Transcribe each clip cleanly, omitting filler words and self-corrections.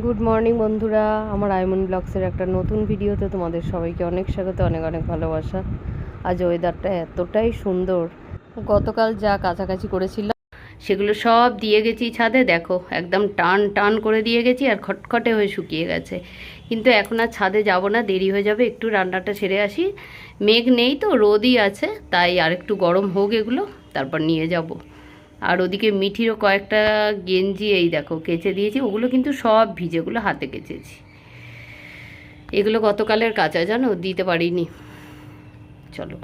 Good morning বন্ধুরা, আমার আইমন ব্লগসের একটা নতুন ভিডিওতে তোমাদের সবাইকে অনেক স্বাগত, অনেক অনেক ভালোবাসা। আজ ওয়েদারটা এতটাই সুন্দর। গতকাল যা কাছাকাছি করেছিলাম সেগুলো সব দিয়ে গেছি ছাদে। দেখো একদম টান টান করে দিয়ে গেছি আর খটখটে হয়ে শুকিয়ে গেছে। কিন্তু এখন আর ছাদে যাব না, দেরি হয়ে যাবে, একটু রান্নাটা সেরে আসি। মেঘ নেই তো, রোদই আছে, তাই আর একটু গরম হোক এগুলো, তারপর নিয়ে যাব। আর ওদিকে মিঠিরও কয়েকটা গেঞ্জি এই দেখো কেচে দিয়েছি, ওগুলো কিন্তু সব ভিজেগুলো হাতে কেচেছি। এগুলো গতকালের কাঁচা, জানো, দিতে পারিনি। চলো,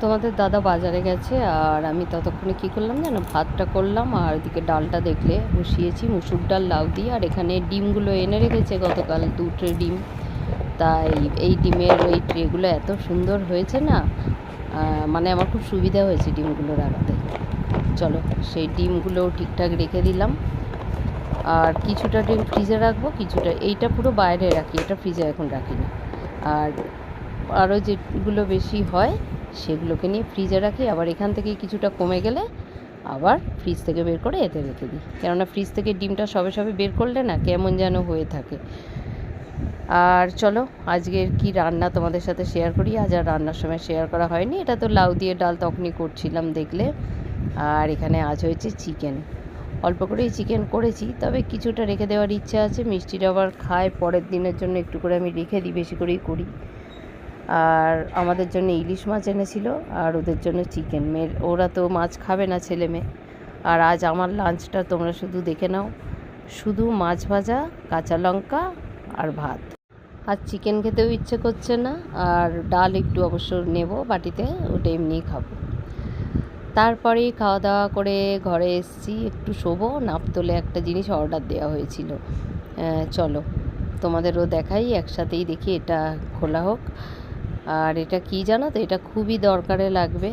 তোমাদের দাদা বাজারে গেছে আর আমি ততক্ষণে কী করলাম জানো, ভাতটা করলাম আর ওদিকে ডালটা দেখলে বসিয়েছি, মুসুর ডাল লাউ দিয়ে। আর এখানে ডিমগুলো এনে রেখেছে গতকাল 2 ট্রে ডিম। তাই এই ডিমের ওই ট্রেগুলো এত সুন্দর হয়েছে না, মানে আমার খুব সুবিধা হয়েছে ডিমগুলো রাখতে। চলো, সেই ডিমগুলো ঠিকঠাক রেখে দিলাম। আর কিছুটা ডিম ফ্রিজে রাখবো, কিছুটা এইটা পুরো বাইরে রাখি, এটা ফ্রিজে এখন রাখি না। আর আরও যেগুলো বেশি হয় সেগুলোকে নিয়ে ফ্রিজে রাখি, আবার এখান থেকে কিছুটা কমে গেলে আবার ফ্রিজ থেকে বের করে এতে রেখে দিই। কেননা ফ্রিজ থেকে ডিমটা সবে সবে বের করলে না কেমন যেন হয়ে থাকে। আর চলো, আজকের কি রান্না তোমাদের সাথে শেয়ার করি। আজ আর রান্নার সময় শেয়ার করা হয়নি, এটা তো লাউ দিয়ে ডাল তখনই করছিলাম দেখলে। আর এখানে আজ হয়েছে চিকেন, অল্প করেই চিকেন করেছি, তবে কিছুটা রেখে দেওয়ার ইচ্ছা আছে। মিষ্টিটা আবার খায়, পরের দিনের জন্য একটু করে আমি রেখে দিই, বেশি করেই করি। আর আমাদের জন্য ইলিশ মাছ এনেছিল আর ওদের জন্য চিকেন। ওরা তো মাছ খাবে না, ছেলে মেয়ে। আর আজ আমার লাঞ্চটা তোমরা শুধু দেখে নাও, শুধু মাছ ভাজা, কাঁচা লঙ্কা আর ভাত। আর চিকেন খেতেও ইচ্ছে করছে না, আর ডাল একটু অবশ্য নেব বাটিতে, ওটা এমনিই খাবো। তারপরেই খাওয়া দাওয়া করে ঘরে এসেছি, একটু শোবো। নাপতলে একটা জিনিস অর্ডার দেওয়া হয়েছিল, চলো তোমাদেরও দেখাই, একসাথেই দেখি, এটা খোলা হোক। আর এটা কি জানো তো, এটা খুবই দরকারে লাগবে,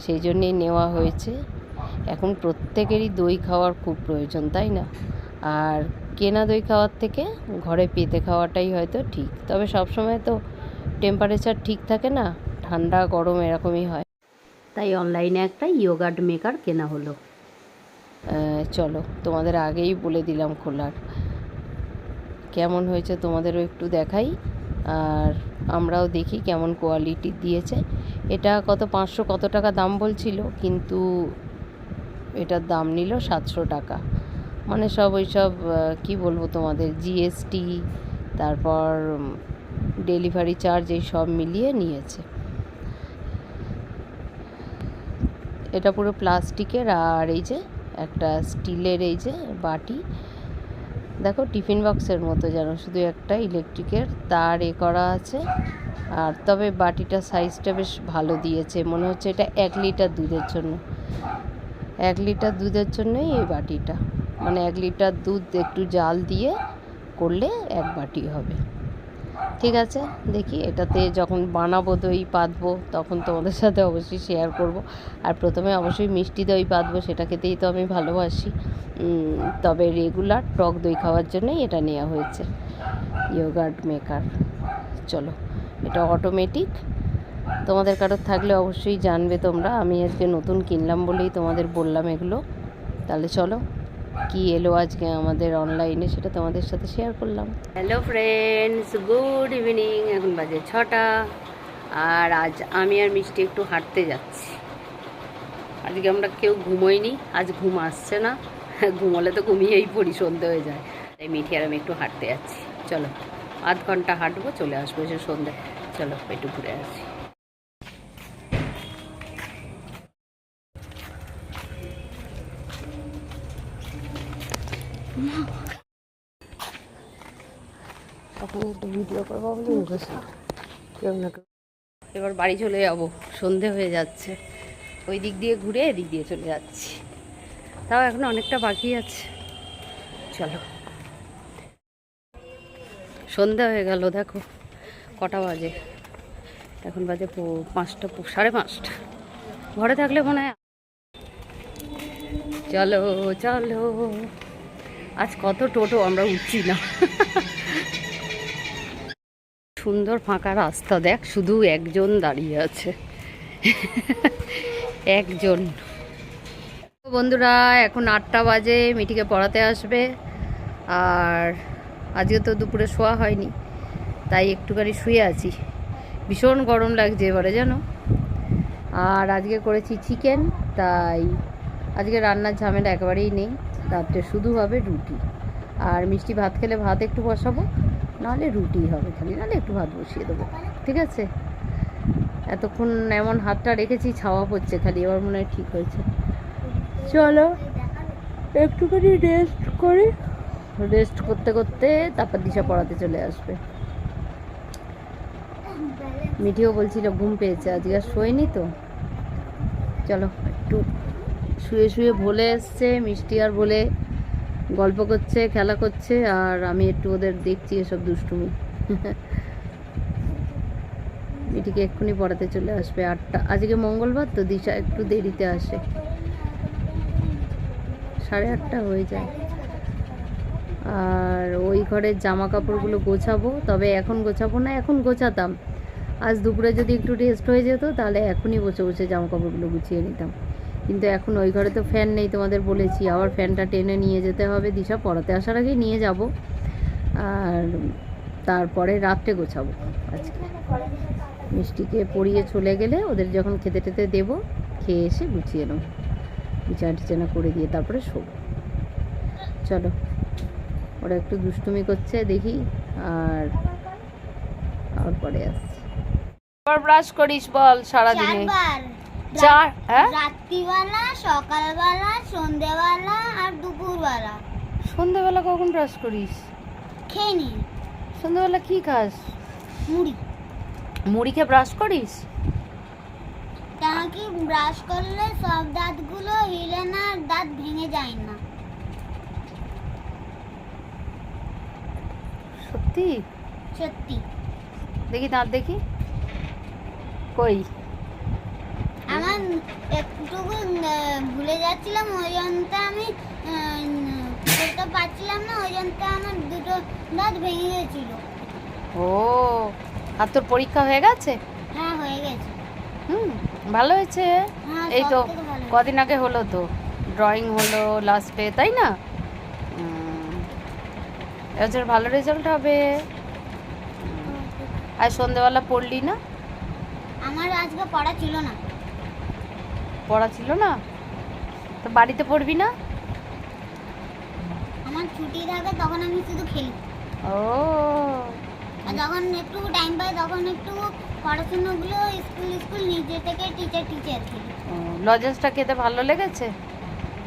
সেই জন্যেই নেওয়া হয়েছে। এখন প্রত্যেকেরই দই খাওয়ার খুব প্রয়োজন, তাই না? আর কেনা দই খাওয়ার থেকে ঘরে পেতে খাওয়াটাই হয়তো ঠিক। তবে সবসময় তো টেম্পারেচার ঠিক থাকে না, ঠান্ডা গরম এরকমই হয়। তাই অনলাইনে একটা ইয়োগার্ট মেকার কেনা হলো। চলো, তোমাদের আগেই বলে দিলাম খোলার। কেমন হয়েছে তোমাদেরও একটু দেখাই, আর আমরাও দেখি কেমন কোয়ালিটি দিয়েছে। এটা কত 500 কত টাকা দাম বলছিল, কিন্তু এটার দাম নিল 700 টাকা। মানে সব ওই সব কী বলবো তোমাদের, জিএসটি, তারপর ডেলিভারি চার্জ, এই সব মিলিয়ে নিয়েছে। এটা পুরো প্লাস্টিকের, আর এই যে একটা স্টিলের এই যে বাটি, দেখো টিফিন বক্সের মতো যেন, শুধু একটা ইলেকট্রিকের তার করা আছে। আর তবে বাটিটা সাইজটা বেশ ভালো দিয়েছে, মনে হচ্ছে এটা 1 লিটার দুধের জন্য। 1 লিটার দুধের জন্যই এই বাটিটা, মানে 1 লিটার দুধ একটু জাল দিয়ে করলে 1 বাটি হবে। ঠিক আছে, দেখি এটাতে যখন বানাবো, দই পাতবো, তখন তোমাদের সাথে অবশ্যই শেয়ার করব। আর প্রথমে অবশ্যই মিষ্টি দই পাতবো, সেটা খেতেই তো আমি ভালোবাসি। তবে রেগুলার টক দই খাওয়ার জন্যই এটা নেওয়া হয়েছে, ইয়োগার্ট মেকার। চলো, এটা অটোমেটিক। তোমাদের কারোর থাকলে অবশ্যই জানবে তোমরা, আমি আজকে নতুন কিনলাম বলেই তোমাদের বললাম এগুলো। তাহলে চলো, কি এলো আজকে আমাদের অনলাইনে সেটা তোমাদের সাথে শেয়ার করলাম। Hello friends, good evening. এখন বাজে 6টা, আর আজ আমি আর মিষ্টি একটু হাঁটতে যাচ্ছি। আজকে আমরা কেউ ঘুমোইনি, আজ ঘুম আসছে না, ঘুমোলে তো ঘুমিয়েই পড়ি, সন্ধে হয়ে যায়। তাই মিঠি আর আমি একটু হাঁটতে যাচ্ছি। চলো, আধ ঘন্টা হাঁটবো, চলে আসবো এসে সন্ধে। চলো একটু ঘুরে আসি। তখন একটু ভিডিও করবো বলে কেউ না কেউ। এবার বাড়ি চলে যাবো, সন্ধে হয়ে যাচ্ছে। ওই দিক দিয়ে ঘুরে এদিক দিয়ে চলে যাচ্ছি, তাও এখন অনেকটা বাকি আছে। চলো, সন্ধে হয়ে গেল, দেখো কটা বাজে, এখন বাজে 5টা, 5:30। ঘরে থাকলে মনে হয়। চলো চলো, আজ কত টোটো আমরা উঠছি না। সুন্দর ফাঁকা রাস্তা, দেখ শুধু একজন দাঁড়িয়ে আছে। একজন। বন্ধুরা এখন 8টা বাজে, মিটিকে পড়াতে আসবে। আর আজকে তো দুপুরে শোয়া হয়নি, তাই একটুখানি শুয়ে আছি। ভীষণ গরম লাগছে এবারে জানো। আর আজকে করেছি চিকেন, তাই আজকে রান্নার ঝামেলা একেবারেই নেই। রাত্রে শুধু হবে রুটি। আর মিষ্টি ভাত খেলে ভাত একটু বসাবো, নাহলে রুটি হবে খালি, নাহলে একটু ভাত বসিয়ে দেবো। ঠিক আছে, এতক্ষণ এমন হাতটা রেখেছি ছাওয়া পড়ছে খালি, এবার মনে হয় ঠিক হয়েছে। চলো একটুখানি রেস্ট করি, রেস্ট করতে করতে তারপর দিশা পড়াতে চলে আসবে। মিঠিও বলছিল ঘুম পেয়েছে, আজকে আর শোয়নি তো। চলো একটু শুয়ে শুয়ে ভোলে এসছে, মিষ্টি আর বলে গল্প করছে, খেলা করছে, আর আমি একটু ওদের দেখছি এসব দুষ্টুমি। মিঠিকে এক্ষুনি পড়াতে চলে আসবে 8টা। আজকে মঙ্গলবার তো দিশা একটু দেরিতে আসে, 8:30 হয়ে যায়। আর ওই ঘরের জামা কাপড়গুলো গোছাবো, তবে এখন গোছাবো না, এখন গোছাতাম। আজ দুপুরে যদি একটু রেস্ট হয়ে যেত তাহলে এখনই বসে বসে জামা কাপড়গুলো গুছিয়ে নিতাম। কিন্তু এখন ওই ঘরে তো ফ্যান নেই, তোমাদের বলেছি। আবার ফ্যানটা টেনে নিয়ে যেতে হবে, দিশা পড়াতে আসার আগেই নিয়ে যাব। আর তারপরে রাত্রে গোছাবো আজকে। মিষ্টিকে পড়িয়ে চলে গেলে ওদের যখন খেতে টেতে দেবো, খেয়ে এসে গুছিয়ে নেবো, বিছানা টিছানা করে দিয়ে তারপরে শোবো। চলো, ওরা একটু দুষ্টুমি করছে দেখি, আর পরে আসছি। আবার ব্রাশ করিস বল সারাদিনে? চার। হ্যাঁ, রাত্রিবেলা, সকালবেলা, সন্ধ্যেবেলা আর দুপুরবেলা। সন্ধ্যেবেলা কখন ব্রাশ করিস? খেয়ে নি। সন্ধ্যেবেলা কি খাস? মুড়ি। মুড়ি খেয়ে ব্রাশ করিস? তা কি ব্রাশ করলে সব দাঁতগুলো হিলে না, দাঁত ভেঙে যায় না? সত্যি? সত্যি। দেখি দাঁত দেখি, কই? আমার একটুকু ভুলে যাচ্ছিলাম, ওই জন্য আমি বলতে পারছিলাম না, ওই জন্য আমার দুটো দাঁত ভেঙে গেছিল। ও, আর তোর পরীক্ষা হয়ে গেছে? হ্যাঁ, হয়ে গেছে। ভালো হয়েছে। হ্যাঁ, এই তো সবথেকে ভালো হয়েছে। কদিন আগে হলো তো, ড্রয়িং হলো লাস্টে, তাই না? এবছর ভালো রেজাল্ট হবে। আর সন্ধ্যেবেলা পড়লি না? আমার আজকে পড়া ছিল না। পড়া ছিল না তো বাড়িতে পড়বি না? আমার ছুটি থাকে তখন আমি শুধু খেলি। ও, আর যখন একটু টাইম পাই তখন একটু পড়াশোনাগুলো স্কুল নিজে থেকে টিচার খেলি। লজেন্সটা খেতে ভালো লেগেছে?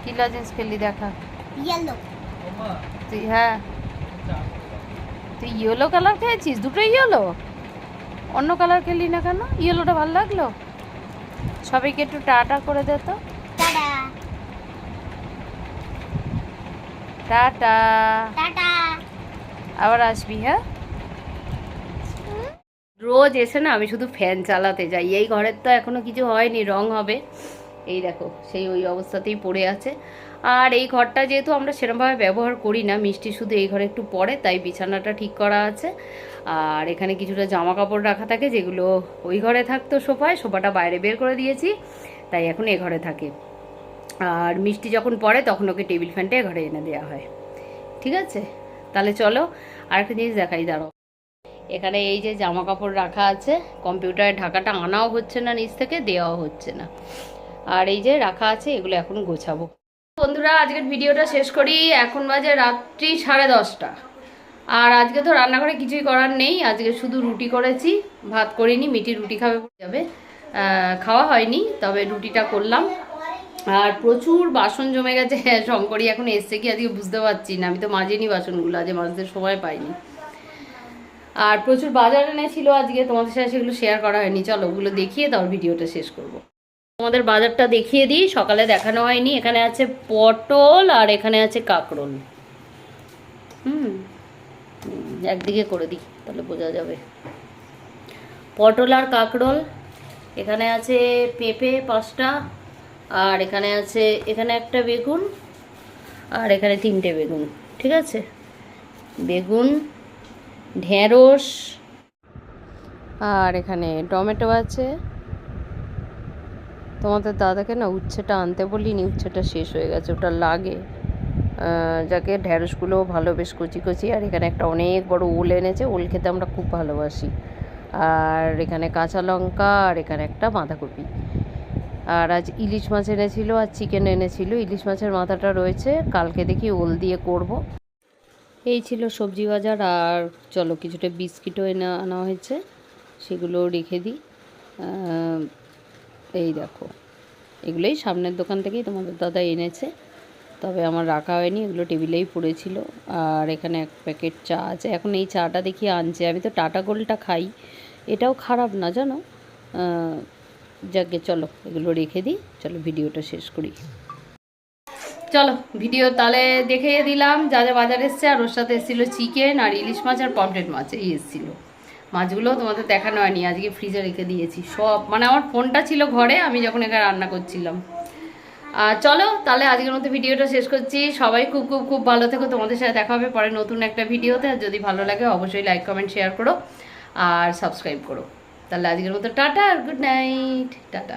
কি লজেন্স খেলি দেখা? ইয়েলো। তুই? হ্যাঁ, তুই ইয়েলো কালার খেয়েছিস? দুটো ইয়েলো? অন্য কালার খেলি না কেন? ইয়েলোটা ভালো লাগলো। সবাইকে একটু টাটা করে দে তো। টাটা। টাটা। টাটা। আবার আসবি। হ্যাঁ, রোজ এসে না আমি শুধু ফ্যান চালাতে যাই। এই ঘরের তো এখনো কিছু হয়নি, রং হবে। এই দেখো সেই ওই অবস্থাতেই পড়ে আছে। আর এই ঘরটা যেহেতু আমরা সেরকমভাবে ব্যবহার করি না, মিষ্টি শুধু এই ঘরে একটু পড়ে, তাই বিছানাটা ঠিক করা আছে। আর এখানে কিছুটা জামা কাপড় রাখা থাকে, যেগুলো ওই ঘরে থাকতো সোফায়, সোফাটা বাইরে বের করে দিয়েছি, তাই এখন এ ঘরে থাকে। আর মিষ্টি যখন পড়ে তখন ওকে টেবিল ফ্যানটা এ ঘরে এনে দেওয়া হয়। ঠিক আছে, তাহলে চলো আরেকটা জিনিস দেখাই, দাঁড়াও। এখানে এই যে জামা কাপড় রাখা আছে, কম্পিউটারের ঢাকাটা আনাও হচ্ছে না, নিচ থেকে দেওয়াও হচ্ছে না। আর এই যে রাখা আছে, এগুলো এখন গোছাবো। বন্ধুরা, আজকের ভিডিওটা শেষ করি। এখন বাজে রাত্রি 10:30। আর আজকে তো রান্নাঘরে কিছুই করার নেই, আজকে শুধু রুটি করেছি, ভাত করিনি। মিটি রুটি খাবে যাবে, খাওয়া হয়নি, তবে রুটিটা করলাম। আর প্রচুর বাসন জমে গেছে। শঙ্করী এখন এসছে কি আজকে বুঝতে পারছি না, আমি তো মাজিনি বাসনগুলো, আজকে মাজতে সময় পাইনি। আর প্রচুর বাজার এনেছিল আজকে, তোমাদের সাথে সেগুলো শেয়ার করা হয়নি। চলো ওগুলো দেখিয়ে তারপর ভিডিওটা শেষ করব। তোমাদের বাজারটা দেখিয়ে দিই, সকালে দেখানো হয়নি। এখানে আছে পটল আর এখানে আছে কাঁকরোল। একদিকে করে দিই তাহলে বোঝা যাবে। পটল আর কাঁকরোল, এখানে আছে পেঁপে 5টা, আর এখানে আছে, এখানে একটা বেগুন, আর এখানে 3টে বেগুন। ঠিক আছে, বেগুন, ঢেঁড়স, আর এখানে টমেটো আছে। তোমাদের দাদাকে না উচ্ছেটা আনতে বলিনি, উচ্ছেটা শেষ হয়ে গেছে, ওটা লাগে। যাকে ঢ্যাঁড়সগুলো ভালো বেশ কচি কচি। আর এখানে একটা অনেক বড় ওল এনেছে, ওল খেতে আমরা খুব ভালোবাসি। আর এখানে কাঁচা লঙ্কা, আর এখানে একটা বাঁধাকপি। আর আজ ইলিশ মাছ এনেছিল আর চিকেন এনেছিল। ইলিশ মাছের মাথাটা রয়েছে, কালকে দেখি ওল দিয়ে করব। এই ছিল সবজি বাজার। আর চলো কিছুটা বিস্কিটও আনা হয়েছে, সেগুলো রেখে দিই। এই দেখো, এগুলোই সামনের দোকান থেকেই তোমাদের দাদা এনেছে, তবে আমার রাখা হয়নি, এগুলো টেবিলেই পড়েছিল। আর এখানে এক প্যাকেট চা আছে। এখন এই চাটা দেখি আনছে। আমি তো টাটা গোল্ডটা খাই, এটাও খারাপ না জানো। যাকে চলো এগুলো রেখে দিই, চলো ভিডিওটা শেষ করি। চলো ভিডিও তাহলে দেখে দিলাম যা যা বাজার এসছে। আর ওর সাথে এসেছিলো চিকেন আর ইলিশ মাছ আর পমফ্রেট মাছ, এই এসেছিলো। মাছগুলো তোমাদের দেখানো হয়নি, আজকে ফ্রিজে রেখে দিয়েছি সব। মানে আমার ফোনটা ছিল ঘরে আমি যখন এখানে রান্না করছিলাম। চলো তাহলে আজকের মতো ভিডিওটা শেষ করছি। সবাই খুব খুব খুব ভালো থেকো। তোমাদের সাথে দেখা হবে পরে নতুন একটা ভিডিওতে। আর যদি ভালো লাগে অবশ্যই লাইক কমেন্ট শেয়ার করো আর সাবস্ক্রাইব করো। তাহলে আজকের মতো টাটা আর গুড নাইট। টাটা।